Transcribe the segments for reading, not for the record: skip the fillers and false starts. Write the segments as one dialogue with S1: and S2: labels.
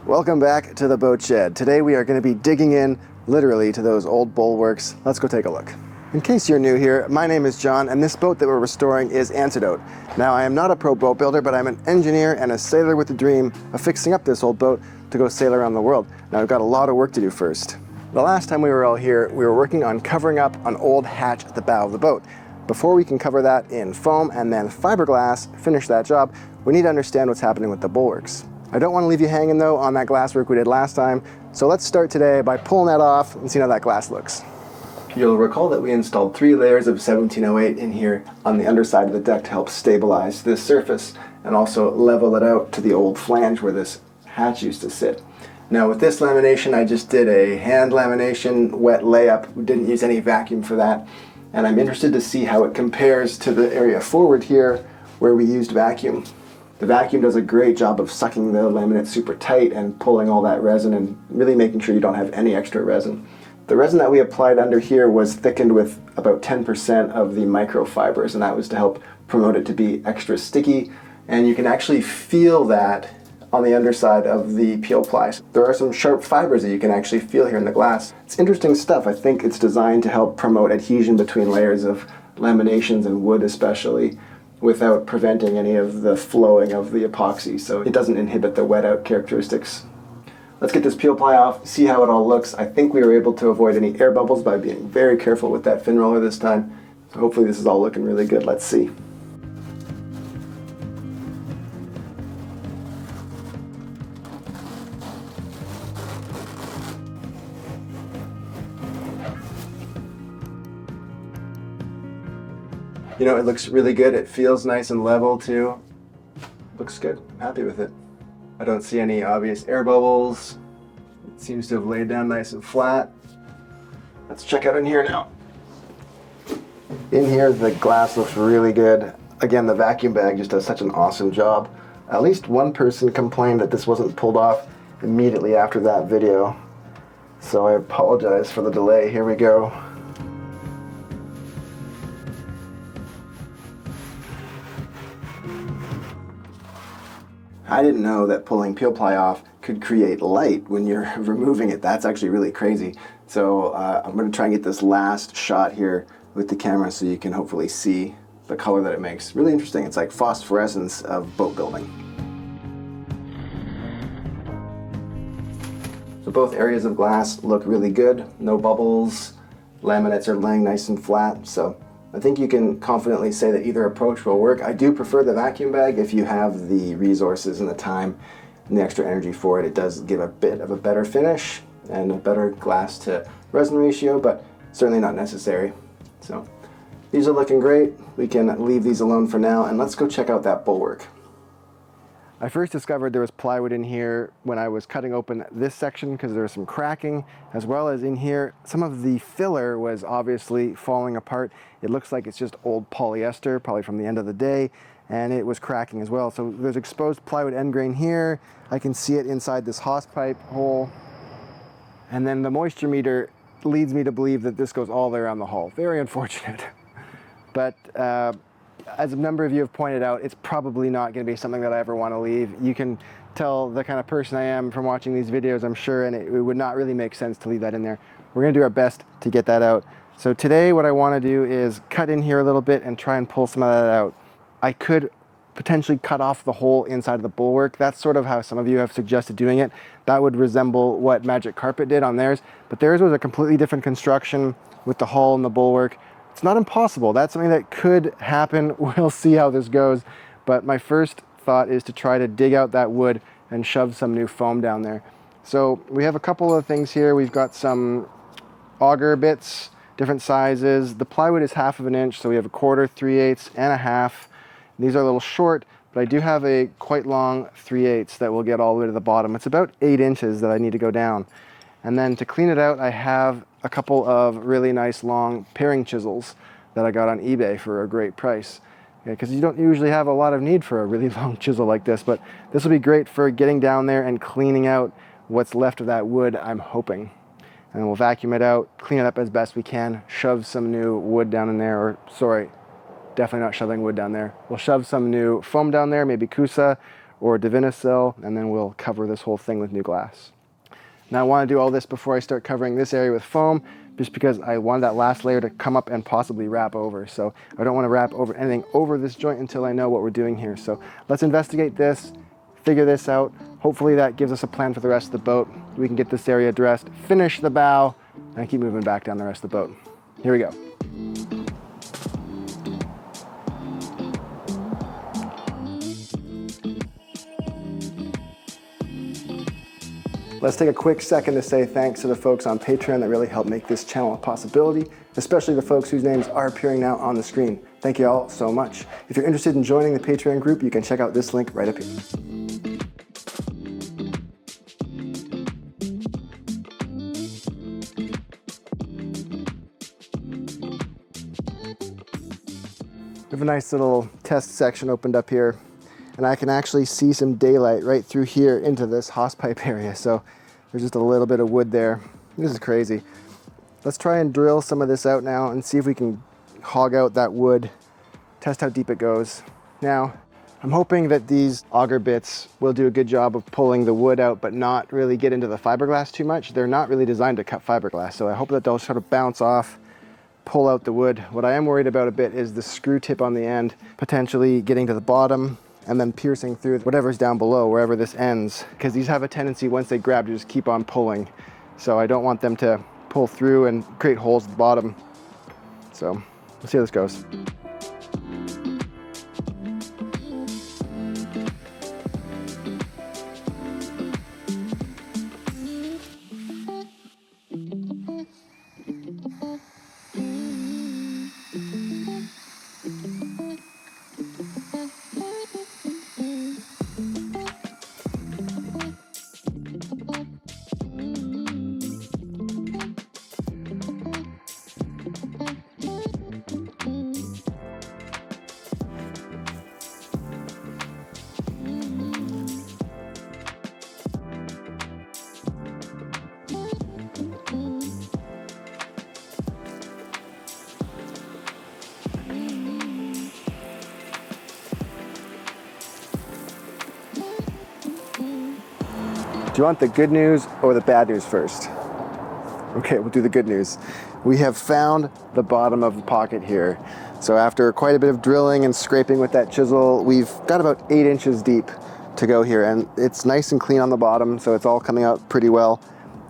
S1: Welcome back to the boat shed. Today we are going to be digging in literally to those old bulwarks. Let's go take a look. In case you're new here, my name is John and this boat that we're restoring is Antidote. Now I am not a pro boat builder, but I'm an engineer and a sailor with the dream of fixing up this old boat to go sail around the world. Now I've got a lot of work to do first. The last time we were all here, we were working on covering up an old hatch at the bow of the boat. Before we can cover that in foam and then fiberglass, finish that job, we need to understand what's happening with the bulwarks. I don't want to leave you hanging though on that glass work we did last time, so let's start today by pulling that off and see how that glass looks. You'll recall that we installed 3 layers of 1708 in here on the underside of the deck to help stabilize this surface and also level it out to the old flange where this hatch used to sit. Now with this lamination, I just did a hand lamination wet layup. We didn't use any vacuum for that, and I'm interested to see how it compares to the area forward here where we used vacuum. The vacuum does a great job of sucking the laminate super tight and pulling all that resin and really making sure you don't have any extra resin. The resin that we applied under here was thickened with about 10% of the microfibers, and that was to help promote it to be extra sticky, and you can actually feel that on the underside of the peel plies. There are some sharp fibers that you can actually feel here in the glass. It's interesting stuff. I think it's designed to help promote adhesion between layers of laminations and wood especially, without preventing any of the flowing of the epoxy, so it doesn't inhibit the wet out characteristics. Let's get this peel ply off, see how it all looks. I think we were able to avoid any air bubbles by being very careful with that fin roller this time, so hopefully this is all looking really good. Let's see. You know, it looks really good. It feels nice and level too. Looks good. I'm happy with it. I don't see any obvious air bubbles. It seems to have laid down nice and flat. Let's check out in here now. In here, the glass looks really good. Again, the vacuum bag just does such an awesome job. At least one person complained that this wasn't pulled off immediately after that video. So I apologize for the delay. Here we go. I didn't know that pulling peel ply off could create light when you're removing it. That's actually really crazy. So I'm going to try and get this last shot here with the camera so you can hopefully see the color that it makes. Really interesting. It's like phosphorescence of boat building. So both areas of glass look really good. No bubbles. Laminates are laying nice and flat. So I think you can confidently say that either approach will work. I do prefer the vacuum bag if you have the resources and the time and the extra energy for it. It does give a bit of a better finish and a better glass to resin ratio, but certainly not necessary. So these are looking great. We can leave these alone for now, and let's go check out that bulwark. I first discovered there was plywood in here when I was cutting open this section because there was some cracking, as well as in here some of the filler was obviously falling apart. It looks like it's just old polyester, probably from the end of the day, and it was cracking as well. So there's exposed plywood end grain here. I can see it inside this hose pipe hole, and then the moisture meter leads me to believe that this goes all the way around the hull. Very unfortunate. But as a number of you have pointed out, it's probably not going to be something that I ever want to leave. You can tell the kind of person I am from watching these videos, I'm sure, and it would not really make sense to leave that in there. We're going to do our best to get that out. So today what I want to do is cut in here a little bit and try and pull some of that out. I could potentially cut off the whole inside of the bulwark. That's sort of how some of you have suggested doing it. That would resemble what Magic Carpet did on theirs, but theirs was a completely different construction with the hull and the bulwark. It's not impossible. That's something that could happen. We'll see how this goes. But my first thought is to try to dig out that wood and shove some new foam down there. So we have a couple of things here. We've got some auger bits, different sizes. The plywood is 1/2 inch, so we have 1/4, 3/8, and 1/2. These are a little short, but I do have a quite long 3/8 that will get all the way to the bottom. It's about 8 inches that I need to go down. And then to clean it out, I have a couple of really nice long paring chisels that I got on eBay for a great price. Because you don't usually have a lot of need for a really long chisel like this, but this will be great for getting down there and cleaning out what's left of that wood, I'm hoping. And then we'll vacuum it out, clean it up as best we can, shove some new wood down in there, or sorry, definitely not shoving wood down there. We'll shove some new foam down there, maybe Kusa, or Divinycell, and then we'll cover this whole thing with new glass. Now I want to do all this before I start covering this area with foam, just because I want that last layer to come up and possibly wrap over. So I don't want to wrap over anything over this joint until I know what we're doing here. So let's investigate this, figure this out. Hopefully that gives us a plan for the rest of the boat. We can get this area dressed, finish the bow, and keep moving back down the rest of the boat. Here we go. Let's take a quick second to say thanks to the folks on Patreon that really helped make this channel a possibility, especially the folks whose names are appearing now on the screen. Thank you all so much. If you're interested in joining the Patreon group, you can check out this link right up here. We have a nice little test section opened up here, and I can actually see some daylight right through here into this hawsepipe area. So there's just a little bit of wood there. This is crazy. Let's try and drill some of this out now and see if we can hog out that wood, test how deep it goes. Now, I'm hoping that these auger bits will do a good job of pulling the wood out, but not really get into the fiberglass too much. They're not really designed to cut fiberglass, so I hope that they'll sort of bounce off, pull out the wood. What I am worried about a bit is the screw tip on the end, potentially getting to the bottom and then piercing through whatever's down below, wherever this ends, because these have a tendency, once they grab, to just keep on pulling. So I don't want them to pull through and create holes at the bottom. So let's see how this goes. Do you want the good news or the bad news first? Okay, we'll do the good news. We have found the bottom of the pocket here. So after quite a bit of drilling and scraping with that chisel, we've got about 8 inches deep to go here, and it's nice and clean on the bottom, so it's all coming out pretty well.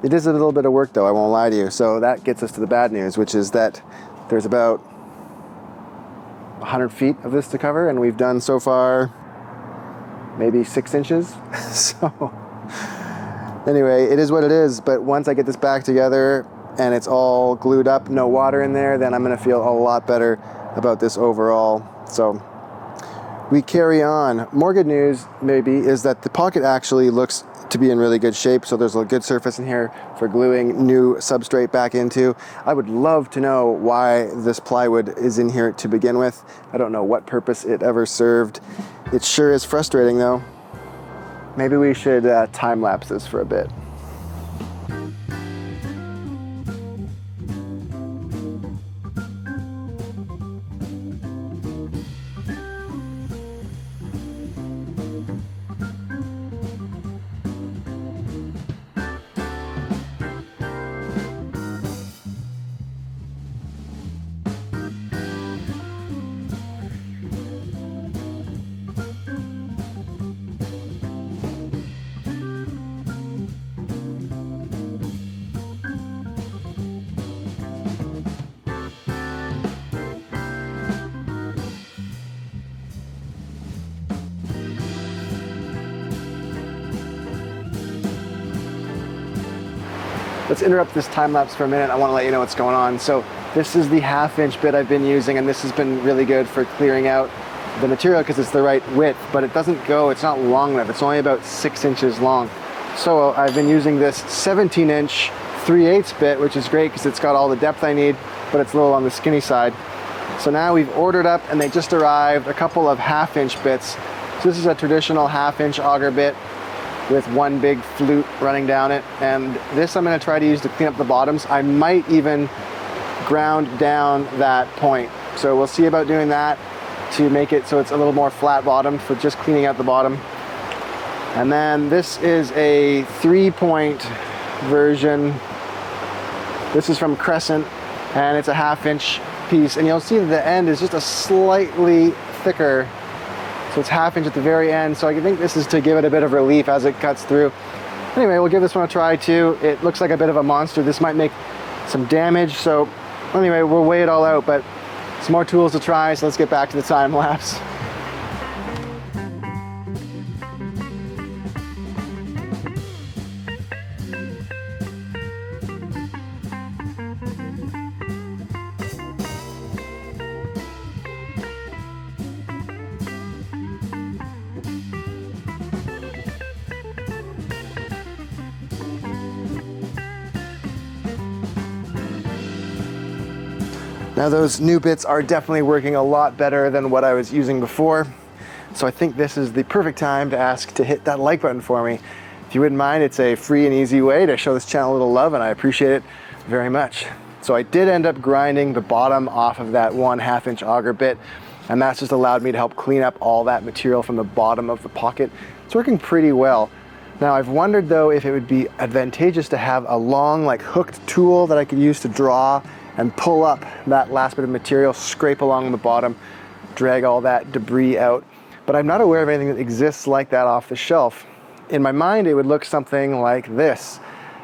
S1: It is a little bit of work though, I won't lie to you. So that gets us to the bad news, which is that there's about 100 feet of this to cover, and we've done so far maybe 6 inches. So anyway, it is what it is, but once I get this back together and it's all glued up, no water in there, then I'm gonna feel a lot better about this overall. So we carry on. More good news maybe is that the pocket actually looks to be in really good shape, so there's a good surface in here for gluing new substrate back into. I would love to know why this plywood is in here to begin with. I don't know what purpose it ever served. It sure is frustrating though. Maybe we should time lapse this for a bit. Let's interrupt this time lapse for a minute. I want to let you know what's going on. So this is the 1/2 inch bit I've been using, and this has been really good for clearing out the material because it's the right width, but it doesn't go, it's not long enough. It's only about 6 inches long. So I've been using this 17 inch 3/8 bit, which is great because it's got all the depth I need, but it's a little on the skinny side. So now we've ordered up, and they just arrived, a couple of 1/2 inch bits. So this is a traditional 1/2 inch auger bit with one big flute running down it, and this I'm going to try to use to clean up the bottoms. I might even ground down that point, so we'll see about doing that to make it so it's a little more flat bottom for just cleaning out the bottom. And then this is a 3-point version. This is from Crescent, and it's a 1/2-inch piece. And you'll see that the end is just a slightly thicker. So it's 1/2 inch at the very end. So I think this is to give it a bit of relief as it cuts through. Anyway, we'll give this one a try too. It looks like a bit of a monster. This might make some damage. So anyway, we'll weigh it all out, but some more tools to try. So let's get back to the time lapse. Now those new bits are definitely working a lot better than what I was using before. So I think this is the perfect time to ask to hit that like button for me. If you wouldn't mind, it's a free and easy way to show this channel a little love, and I appreciate it very much. So I did end up grinding the bottom off of that 1/2 inch auger bit, and that's just allowed me to help clean up all that material from the bottom of the pocket. It's working pretty well. Now I've wondered though if it would be advantageous to have a long, like, hooked tool that I could use to draw and pull up that last bit of material, scrape along the bottom, drag all that debris out. But I'm not aware of anything that exists like that off the shelf. In my mind, it would look something like this.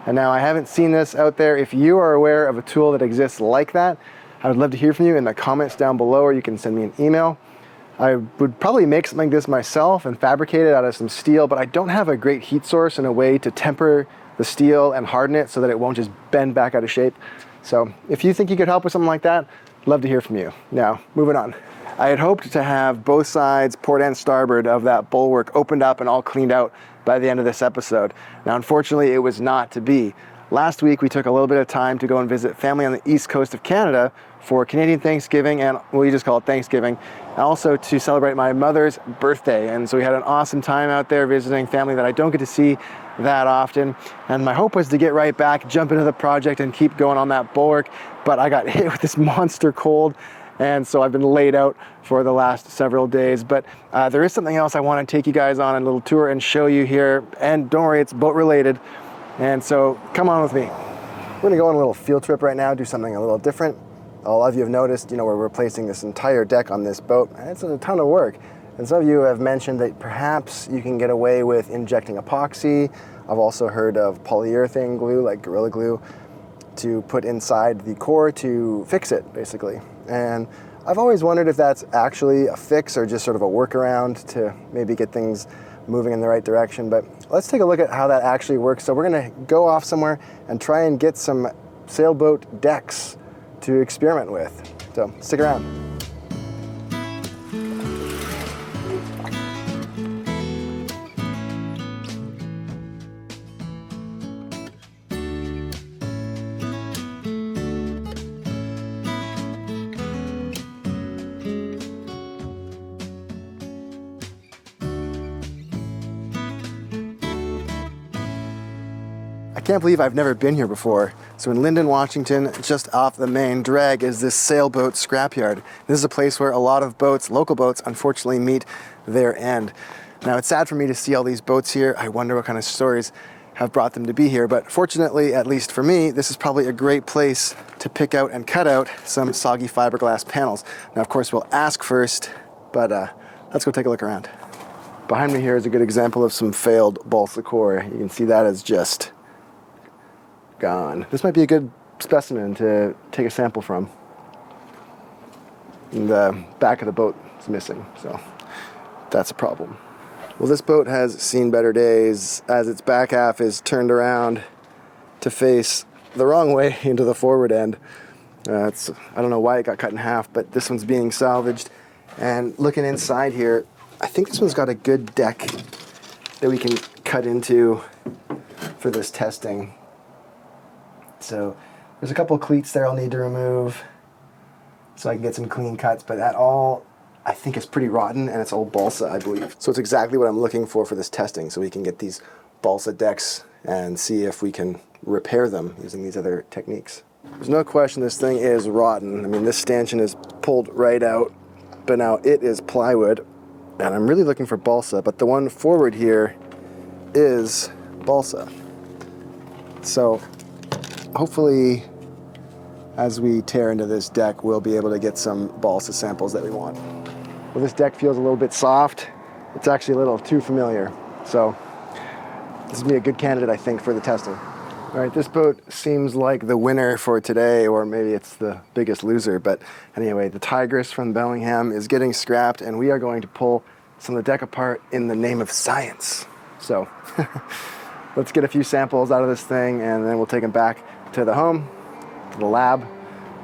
S1: And now I haven't seen this out there. If you are aware of a tool that exists like that, I would love to hear from you in the comments down below, or you can send me an email. I would probably make something like this myself and fabricate it out of some steel, but I don't have a great heat source and a way to temper the steel and harden it so that it won't just bend back out of shape. So if you think you could help with something like that, I'd love to hear from you. Now, moving on. I had hoped to have both sides, port and starboard, of that bulwark opened up and all cleaned out by the end of this episode. Now, unfortunately, it was not to be. Last week, we took a little bit of time to go and visit family on the east coast of Canada for Canadian Thanksgiving, and we just call it Thanksgiving, and also to celebrate my mother's birthday. And so we had an awesome time out there visiting family that I don't get to see that often. And my hope was to get right back, jump into the project and keep going on that bulwark, but I got hit with this monster cold, and so I've been laid out for the last several days. But there is something else I want to take you guys on a little tour and show you here, and don't worry, it's boat related, and so come on with me. We're gonna go on a little field trip right now, do something a little different. A lot of you have noticed, we're replacing this entire deck on this boat, and it's a ton of work. And some of you have mentioned that perhaps you can get away with injecting epoxy. I've also heard of polyurethane glue, like Gorilla Glue, to put inside the core to fix it, basically. And I've always wondered if that's actually a fix or just sort of a workaround to maybe get things moving in the right direction. But let's take a look at how that actually works. So we're gonna go off somewhere and try and get some sailboat decks to experiment with. So stick around. I can't believe I've never been here before. So in Lyndon, Washington, just off the main drag, is this sailboat scrapyard. This is a place where a lot of boats, local boats, unfortunately meet their end. Now, it's sad for me to see all these boats here. I wonder what kind of stories have brought them to be here. But fortunately, at least for me, this is probably a great place to pick out and cut out some soggy fiberglass panels. Now, of course, we'll ask first, but let's go take a look around. Behind me here is a good example of some failed balsa core. You can see that is just gone. This might be a good specimen to take a sample from. And the back of the boat is missing, so that's a problem. Well, this boat has seen better days as its back half is turned around to face the wrong way into the forward end. I don't know why it got cut in half, but this one's being salvaged. And looking inside here, I think this one's got a good deck that we can cut into for this testing. So there's a couple of cleats there I'll need to remove so I can get some clean cuts, but that all I think is pretty rotten, and it's old balsa, I believe. So it's exactly what I'm looking for this testing, so we can get these balsa decks and see if we can repair them using these other techniques. There's no question this thing is rotten. I mean, this stanchion is pulled right out, but now it is plywood, and I'm really looking for balsa, but the one forward here is balsa. So hopefully as we tear into this deck, we'll be able to get some balsa samples that we want. Well, this deck feels a little bit soft. It's actually a little too familiar. So this is gonna be a good candidate, I think, for the testing. All right, this boat seems like the winner for today, or maybe it's the biggest loser, but anyway, the Tigress from Bellingham is getting scrapped, and we are going to pull some of the deck apart in the name of science. So let's get a few samples out of this thing, and then we'll take them back to the home, to the lab,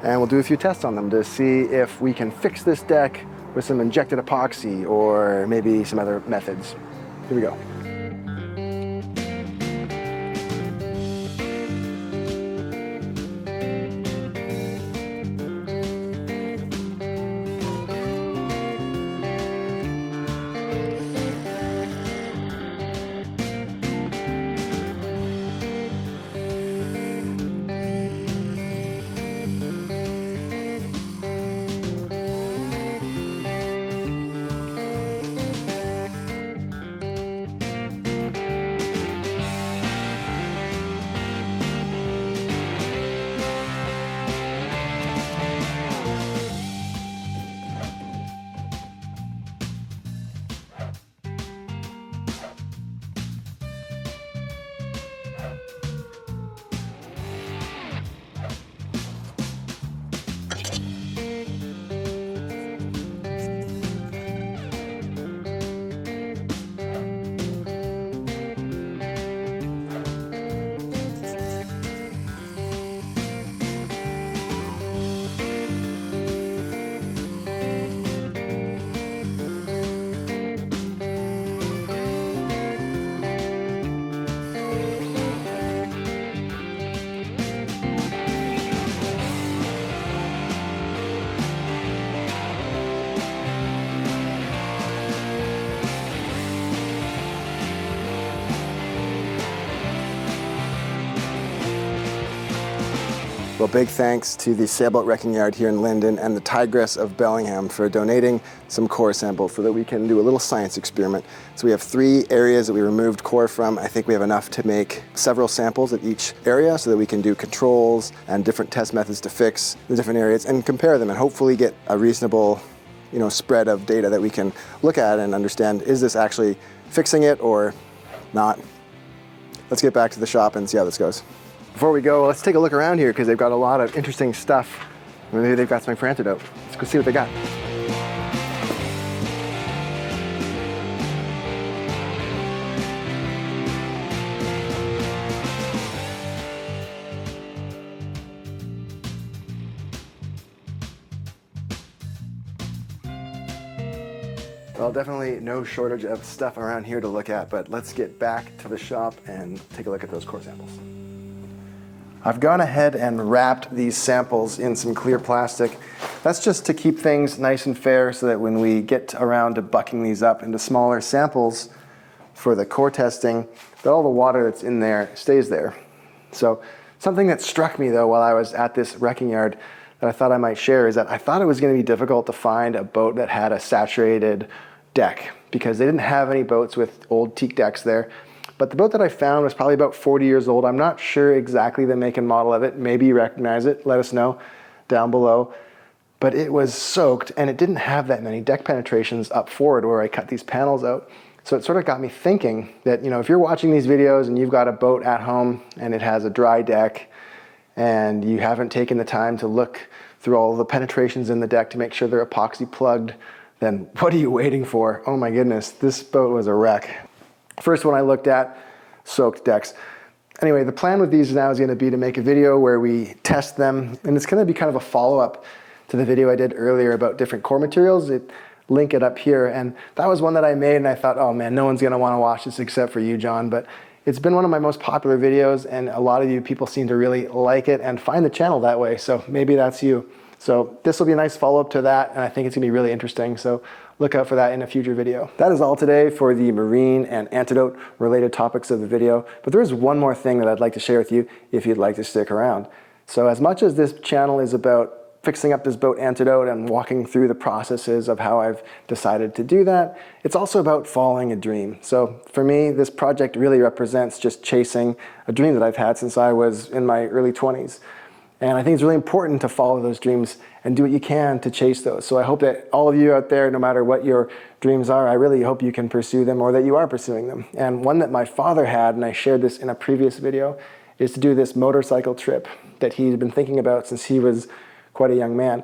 S1: and we'll do a few tests on them to see if we can fix this deck with some injected epoxy or maybe some other methods. Here we go. Well, big thanks to the Sailboat Wrecking Yard here in Linden and the Tigress of Bellingham for donating some core samples so that we can do a little science experiment. So we have 3 areas that we removed core from. I think we have enough to make several samples at each area so that we can do controls and different test methods to fix the different areas and compare them and hopefully get a reasonable, spread of data that we can look at and understand, is this actually fixing it or not? Let's get back to the shop and see how this goes. Before we go, let's take a look around here because they've got a lot of interesting stuff. Maybe they've got something for Antidote. Let's go see what they got. Well, definitely no shortage of stuff around here to look at, but let's get back to the shop and take a look at those core samples. I've gone ahead and wrapped these samples in some clear plastic. That's just to keep things nice and fair so that when we get around to bucking these up into smaller samples for the core testing, that all the water that's in there stays there. So something that struck me though while I was at this wrecking yard that I thought I might share is that I thought it was going to be difficult to find a boat that had a saturated deck because they didn't have any boats with old teak decks there. But the boat that I found was probably about 40 years old. I'm not sure exactly the make and model of it. Maybe you recognize it. Let us know down below. But it was soaked and it didn't have that many deck penetrations up forward where I cut these panels out. So it sort of got me thinking that, if you're watching these videos and you've got a boat at home and it has a dry deck and you haven't taken the time to look through all the penetrations in the deck to make sure they're epoxy plugged, then what are you waiting for? Oh my goodness, this boat was a wreck. First one I looked at, soaked decks. Anyway, the plan with these now is going to be to make a video where we test them, and it's going to be kind of a follow-up to the video I did earlier about different core materials. Link it up here, and that was one that I made, and I thought, oh man, no one's going to want to watch this except for you, John, but it's been one of my most popular videos, and a lot of you people seem to really like it and find the channel that way, so maybe that's you. So this will be a nice follow-up to that, and I think it's going to be really interesting, so look out for that in a future video. That is all today for the marine and Antidote related topics of the video, but there is one more thing that I'd like to share with you if you'd like to stick around. So as much as this channel is about fixing up this boat Antidote and walking through the processes of how I've decided to do that. It's also about following a dream. So for me, this project really represents just chasing a dream that I've had since I was in my early 20s. And I think it's really important to follow those dreams and do what you can to chase those. So I hope that all of you out there, no matter what your dreams are, I really hope you can pursue them or that you are pursuing them. And one that my father had, and I shared this in a previous video, is to do this motorcycle trip that he'd been thinking about since he was quite a young man.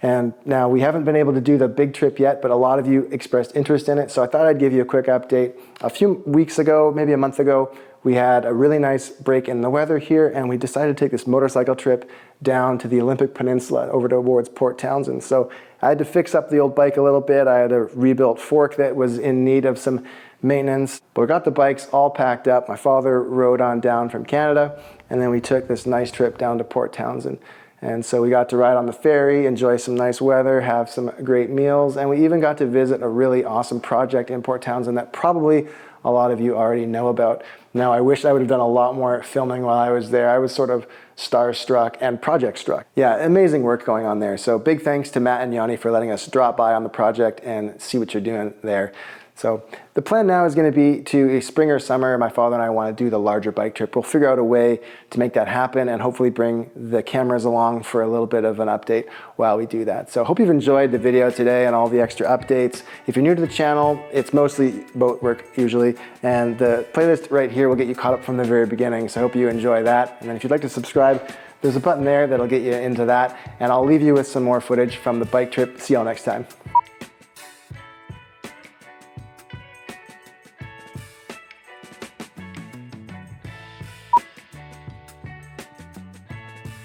S1: And now we haven't been able to do the big trip yet, but a lot of you expressed interest in it. So I thought I'd give you a quick update. A few weeks ago, maybe a month ago, we had a really nice break in the weather here, and we decided to take this motorcycle trip down to the Olympic Peninsula over towards Port Townsend. So I had to fix up the old bike a little bit. I had a rebuilt fork that was in need of some maintenance. But we got the bikes all packed up. My father rode on down from Canada, and then we took this nice trip down to Port Townsend. And so we got to ride on the ferry, enjoy some nice weather, have some great meals, and we even got to visit a really awesome project in Port Townsend that probably a lot of you already know about. Now, I wish I would have done a lot more filming while I was there. I was sort of starstruck and project struck. Yeah, amazing work going on there. So big thanks to Matt and Yanni for letting us drop by on the project and see what you're doing there. So the plan now is going to be to spring or summer, my father and I want to do the larger bike trip. We'll figure out a way to make that happen and hopefully bring the cameras along for a little bit of an update while we do that. So hope you've enjoyed the video today and all the extra updates. If you're new to the channel, it's mostly boat work usually, and the playlist right here will get you caught up from the very beginning. So I hope you enjoy that. And then if you'd like to subscribe, there's a button there that'll get you into that. And I'll leave you with some more footage from the bike trip. See y'all next time.